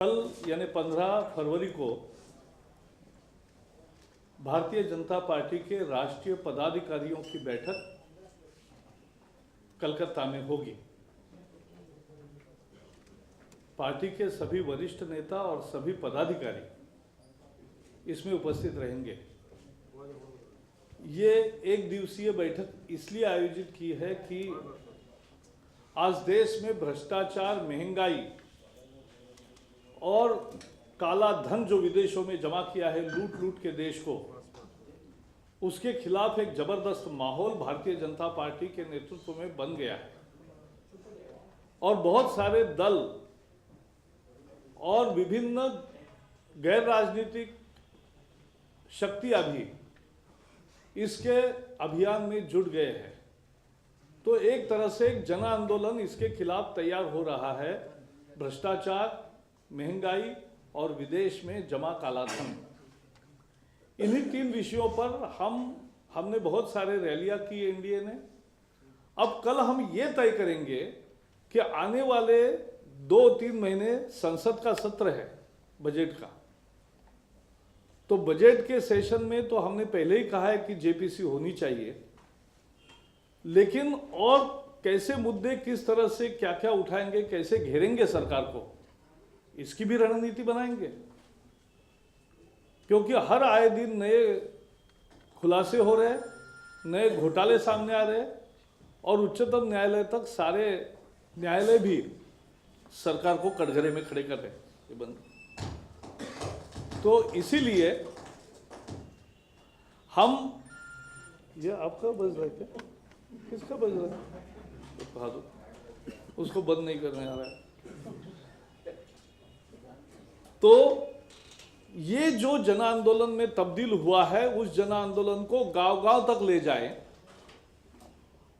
कल यानी 15 फरवरी को भारतीय जनता पार्टी के राष्ट्रीय पदाधिकारियों की बैठक कलकत्ता में होगी। पार्टी के सभी वरिष्ठ नेता और सभी पदाधिकारी इसमें उपस्थित रहेंगे। ये एक दिवसीय बैठक इसलिए आयोजित की है कि आज देश में भ्रष्टाचार, महंगाई और काला धन जो विदेशों में जमा किया है लूट लूट के देश को, उसके खिलाफ एक जबरदस्त माहौल भारतीय जनता पार्टी के नेतृत्व में बन गया है और बहुत सारे दल और विभिन्न गैर राजनीतिक शक्तियां भी इसके अभियान में जुट गए हैं। तो एक तरह से एक जन आंदोलन इसके खिलाफ तैयार हो रहा है। भ्रष्टाचार, महंगाई और विदेश में जमा काला धन, इन्हीं 3 विषयों पर हमने बहुत सारे रैलियां की एनडीए ने। अब कल हम ये तय करेंगे कि आने वाले 2-3 महीने संसद का सत्र है बजट का, तो बजट के सेशन में तो हमने पहले ही कहा है कि जेपीसी होनी चाहिए, लेकिन और कैसे मुद्दे, किस तरह से क्या क्या उठाएंगे, कैसे घेरेंगे सरकार को, इसकी भी रणनीति बनाएंगे। क्योंकि हर आए दिन नए खुलासे हो रहे, नए घोटाले सामने आ रहे और उच्चतम न्यायालय तक सारे न्यायालय भी सरकार को कटघरे में खड़े कर रहे ये बंद। तो इसीलिए हम, ये आपका बज रहा है क्या? किसका बज रहा है? कहा दो, उसको बंद नहीं करने आ रहा है। तो ये जो जन आंदोलन में तब्दील हुआ है, उस जन आंदोलन को गांव-गांव तक ले जाए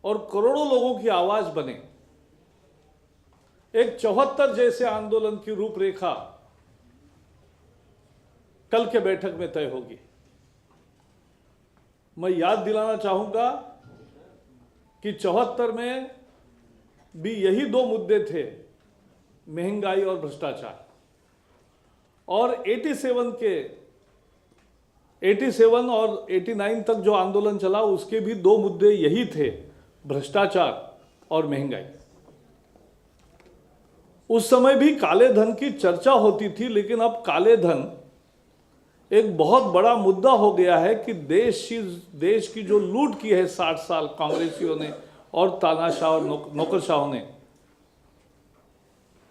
और करोड़ों लोगों की आवाज बने। एक 74 जैसे आंदोलन की रूपरेखा कल के बैठक में तय होगी। मैं याद दिलाना चाहूंगा कि 74 में भी यही 2 मुद्दे थे, महंगाई और भ्रष्टाचार। और 87 और 89 तक जो आंदोलन चला उसके भी 2 मुद्दे यही थे, भ्रष्टाचार और महंगाई। उस समय भी काले धन की चर्चा होती थी, लेकिन अब काले धन एक बहुत बड़ा मुद्दा हो गया है कि देश की जो लूट की है 60 साल कांग्रेसियों ने और तानाशाह और नौकरशाहों ने,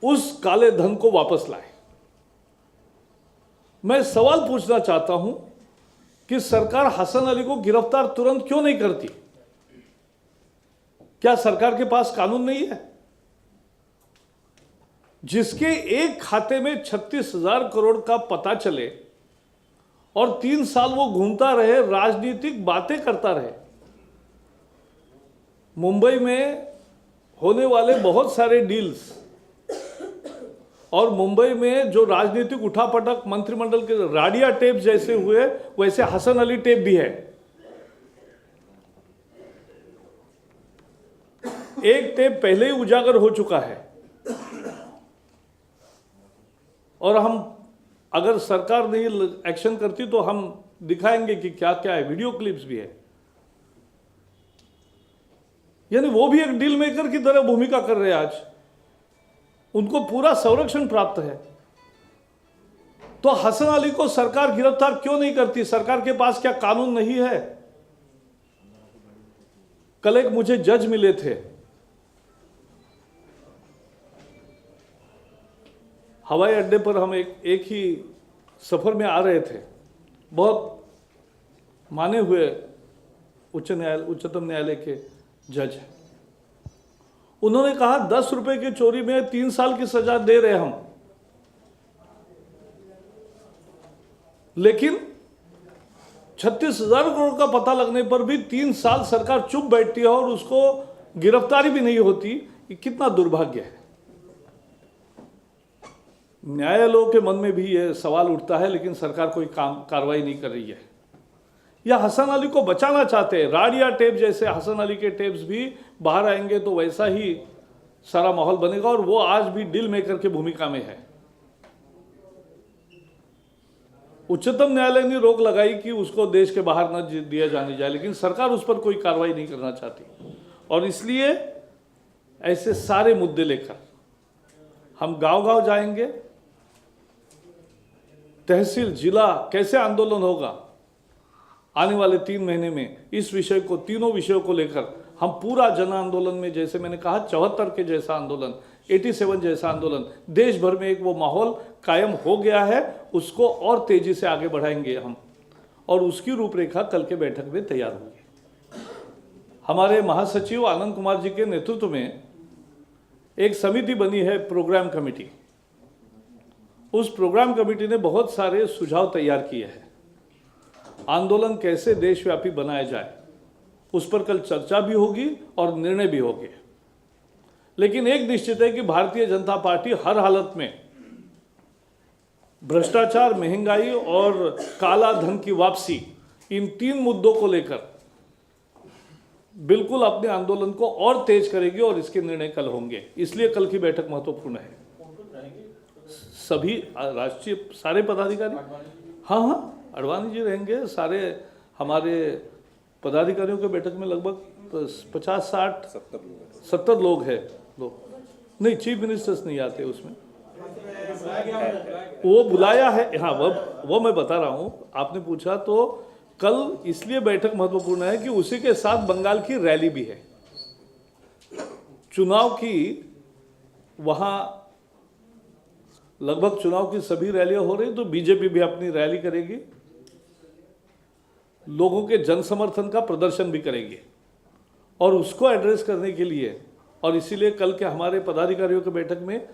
उस काले धन को वापस लाए। मैं सवाल पूछना चाहता हूं कि सरकार हसन अली को गिरफ्तार तुरंत क्यों नहीं करती? क्या सरकार के पास कानून नहीं है? जिसके एक खाते में 36,000 करोड़ का पता चले और 3 साल वो घूमता रहे, राजनीतिक बातें करता रहे। मुंबई में होने वाले बहुत सारे डील्स और मुंबई में जो राजनीतिक उठापटक मंत्रिमंडल के राडिया टेप जैसे हुए, वैसे हसन अली टेप भी है। एक टेप पहले ही उजागर हो चुका है और हम, अगर सरकार नहीं एक्शन करती तो हम दिखाएंगे कि क्या क्या है, वीडियो क्लिप्स भी है। यानी वो भी एक डील मेकर की तरह भूमिका कर रहे हैं आज, उनको पूरा संरक्षण प्राप्त है। तो हसन अली को सरकार गिरफ्तार क्यों नहीं करती? सरकार के पास क्या कानून नहीं है? कल एक मुझे जज मिले थे, हवाई अड्डे पर हम एक ही सफर में आ रहे थे। बहुत माने हुए उच्चतम न्यायालय के जज हैं। उन्होंने कहा 10 रुपए की चोरी में 3 साल की सजा दे रहे हम, लेकिन 36,000 करोड़ का पता लगने पर भी 3 साल सरकार चुप बैठती है और उसको गिरफ्तारी भी नहीं होती। ये कितना दुर्भाग्य है। न्यायालयों के मन में भी ये सवाल उठता है, लेकिन सरकार कोई कार्रवाई नहीं कर रही है। या हसन अली को बचाना चाहते हैं, राडिया टेप जैसे हसन अली के टेप्स भी बाहर आएंगे तो वैसा ही सारा माहौल बनेगा और वो आज भी डील मेकर की भूमिका में है। उच्चतम न्यायालय ने रोक लगाई कि उसको देश के बाहर न दिया जाने जाए, लेकिन सरकार उस पर कोई कार्रवाई नहीं करना चाहती। और इसलिए ऐसे सारे मुद्दे लेकर हम गांव-गांव जाएंगे, तहसील जिला, कैसे आंदोलन होगा आने वाले 3 महीने में, इस विषय को, तीनों विषयों को लेकर हम पूरा जन आंदोलन में, जैसे मैंने कहा 74 के जैसा आंदोलन, 87 जैसा आंदोलन, देश भर में एक वो माहौल कायम हो गया है, उसको और तेजी से आगे बढ़ाएंगे हम, और उसकी रूपरेखा कल के बैठक में तैयार होगी। हमारे महासचिव आनंद कुमार जी के नेतृत्व में एक समिति बनी है, प्रोग्राम कमेटी। उस प्रोग्राम कमेटी ने बहुत सारे सुझाव तैयार किए हैं, आंदोलन कैसे देशव्यापी बनाया जाए, उस पर कल चर्चा भी होगी और निर्णय भी होंगे। लेकिन एक निश्चित है कि भारतीय जनता पार्टी हर हालत में भ्रष्टाचार, महंगाई और काला धन की वापसी, इन 3 मुद्दों को लेकर बिल्कुल अपने आंदोलन को और तेज करेगी और इसके निर्णय कल होंगे। इसलिए कल की बैठक महत्वपूर्ण है। सभी राष्ट्रीय सारे पदाधिकारी, हाँ, अडवाणी जी रहेंगे, सारे हमारे पदाधिकारियों के बैठक में लगभग 50-60-70 लोग हैं। नहीं, चीफ मिनिस्टर्स नहीं आते उसमें, वो बुलाया है। हाँ, वो मैं बता रहा हूँ, आपने पूछा तो कल इसलिए बैठक महत्वपूर्ण है कि उसी के साथ बंगाल की रैली भी है, चुनाव की। वहाँ लगभग चुनाव की सभी रैलियां हो रही, तो बीजेपी भी अपनी रैली करेगी, लोगों के जन समर्थन का प्रदर्शन भी करेंगे, और उसको एड्रेस करने के लिए, और इसीलिए कल के हमारे पदाधिकारियों की बैठक में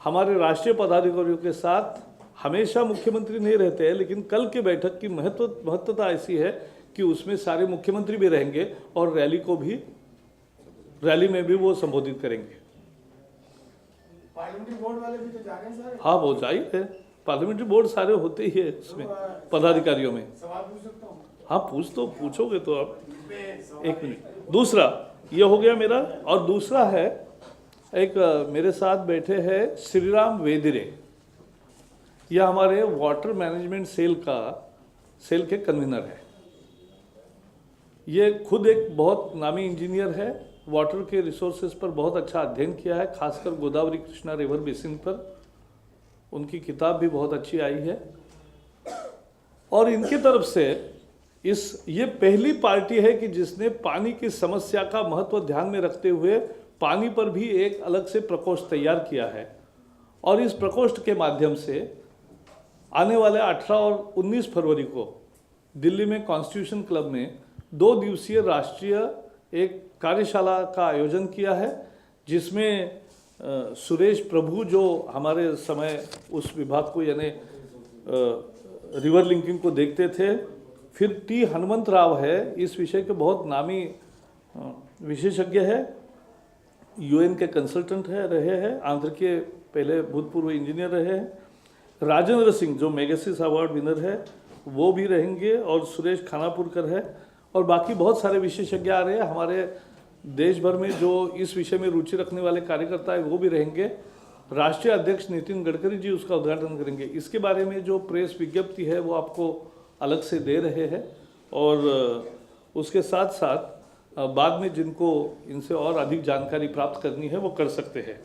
हमारे राष्ट्रीय पदाधिकारियों के साथ हमेशा मुख्यमंत्री नहीं रहते हैं, लेकिन कल के बैठक की महत्वता ऐसी है कि उसमें सारे मुख्यमंत्री भी रहेंगे और रैली में भी वो संबोधित करेंगे। पार्लियामेंट्री बोर्ड वाले भी तो जा रहे हैं सारे। हाँ, वो जाहिर है, पार्लियामेंट्री बोर्ड सारे होते ही है इसमें, पदाधिकारियों में। सवाल पूछ सकता हूँ? हाँ, पूछोगे तो आप। एक मिनट, दूसरा ये हो गया मेरा, और दूसरा है एक मेरे साथ बैठे हैं श्रीराम वेदिरे, यह हमारे वाटर मैनेजमेंट सेल के कन्वीनर है। ये खुद एक बहुत नामी इंजीनियर है, वाटर के रिसोर्सेज पर बहुत अच्छा अध्ययन किया है, खासकर गोदावरी कृष्णा रिवर बेसिन पर उनकी किताब भी बहुत अच्छी आई है। और इनकी तरफ से ये पहली पार्टी है कि जिसने पानी की समस्या का महत्व ध्यान में रखते हुए पानी पर भी एक अलग से प्रकोष्ठ तैयार किया है, और इस प्रकोष्ठ के माध्यम से आने वाले 18 और 19 फरवरी को दिल्ली में कॉन्स्टिट्यूशन क्लब में 2 दिवसीय राष्ट्रीय एक कार्यशाला का आयोजन किया है, जिसमें सुरेश प्रभु जो हमारे समय उस विभाग को यानी रिवर लिंकिंग को देखते थे, फिर टी हनुमंत राव है, इस विषय के बहुत नामी विशेषज्ञ है, यूएन के कंसल्टेंट रहे हैं, आंध्र के पहले भूतपूर्व इंजीनियर रहे हैं, राजेंद्र सिंह जो मैगसेस अवार्ड विनर है वो भी रहेंगे, और सुरेश खानापुरकर है, और बाकी बहुत सारे विशेषज्ञ आ रहे हैं। हमारे देश भर में जो इस विषय में रुचि रखने वाले कार्यकर्ता है वो भी रहेंगे। राष्ट्रीय अध्यक्ष नितिन गडकरी जी उसका उद्घाटन करेंगे। इसके बारे में जो प्रेस विज्ञप्ति है वो आपको अलग से दे रहे हैं, और उसके साथ साथ बाद में जिनको इनसे और अधिक जानकारी प्राप्त करनी है वो कर सकते हैं।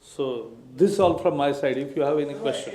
So this all from my side, if you have any question.